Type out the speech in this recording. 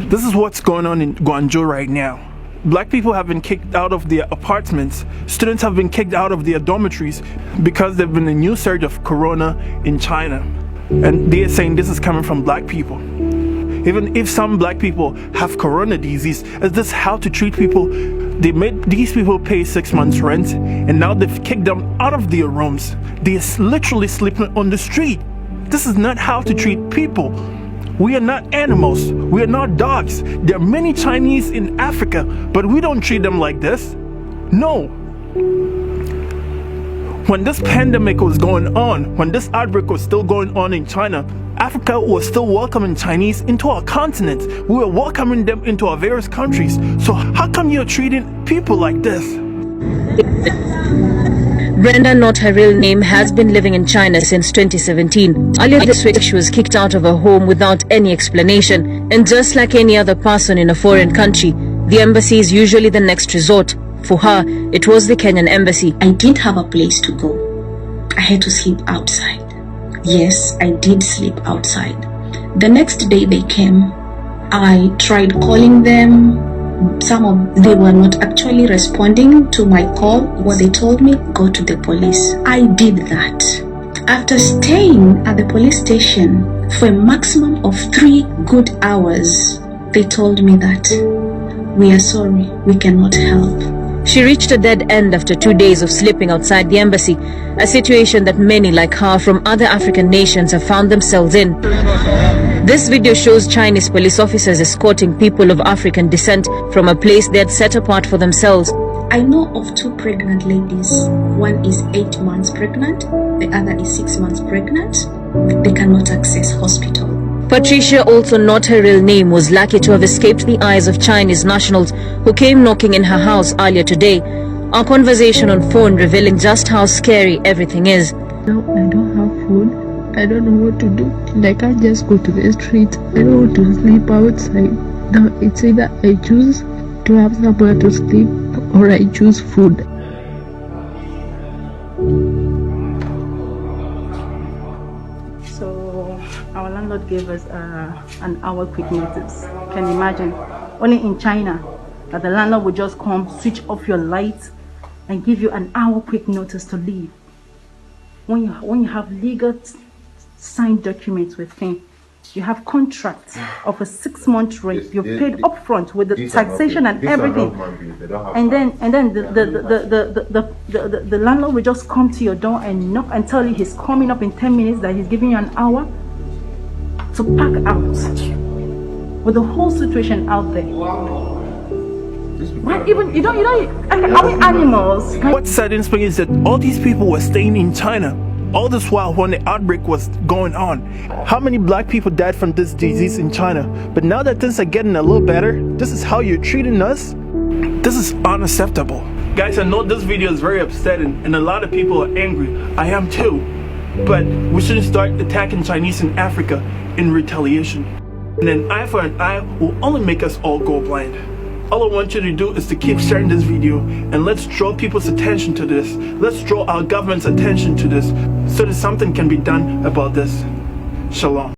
This is what's going on in Guangzhou right now. Black people have been kicked out of their apartments. Students have been kicked out of their dormitories because there's been a new surge of corona in China. And they're saying this is coming from black people. Even if some black people have corona disease, is this how to treat people? They made these people pay 6 months rent, and now they've kicked them out of their rooms. They're literally sleeping on the street. This is not how to treat people. We are not animals. We are not dogs. There are many Chinese in Africa, but we don't treat them like this. No. When this pandemic was going on, when this outbreak was still going on in China, Africa was still welcoming Chinese into our continent. We were welcoming them into our various countries. So how come you're treating people like this? Brenda, not her real name, has been living in China since 2017. Earlier this week, she was kicked out of her home without any explanation. And just like any other person in a foreign country, the embassy is usually the next resort. For her, it was the Kenyan embassy. I didn't have a place to go. I had to sleep outside. Yes, I did sleep outside. The next day they came. I tried calling them. They were not actually responding to my call. What they told me, go to the police. I did that. After staying at the police station for a maximum of 3 good hours, they told me that we are sorry, we cannot help. She reached a dead end after 2 days of sleeping outside the embassy, a situation that many like her from other African nations have found themselves in. This video shows Chinese police officers escorting people of African descent from a place they had set apart for themselves. I know of 2 pregnant ladies. One is 8 months pregnant, the other is 6 months pregnant. They cannot access hospital. Patricia, also not her real name, was lucky to have escaped the eyes of Chinese nationals who came knocking in her house earlier today. Our conversation on phone revealing just how scary everything is. Now I don't have food. I don't know what to do. And I can't just go to the street. I don't want to sleep outside. Now it's either I choose to have somewhere to sleep or I choose food. So our landlord gave us an hour quick notice. Can you imagine? Only in China that the landlord would just come, switch off your lights and give you an hour quick notice to leave. When you have legal signed documents with him, you have contracts of a 6-month rent. You've paid upfront with the taxation and everything, and then the landlord will just come to your door and knock and tell you he's coming up in 10 minutes, that he's giving you an hour to pack out, with the whole situation out there. Why even you don't are we animals? What's sad in Spain is that all these people were staying in China all this while when the outbreak was going on. How many black people died from this disease in China? But now that things are getting a little better, this is how you're treating us? This is unacceptable. Guys, I know this video is very upsetting and a lot of people are angry. I am too. But we shouldn't start attacking Chinese in Africa in retaliation. And an eye for an eye will only make us all go blind. All I want you to do is to keep sharing this video, and let's draw people's attention to this. Let's draw our government's attention to this so that something can be done about this. Shalom.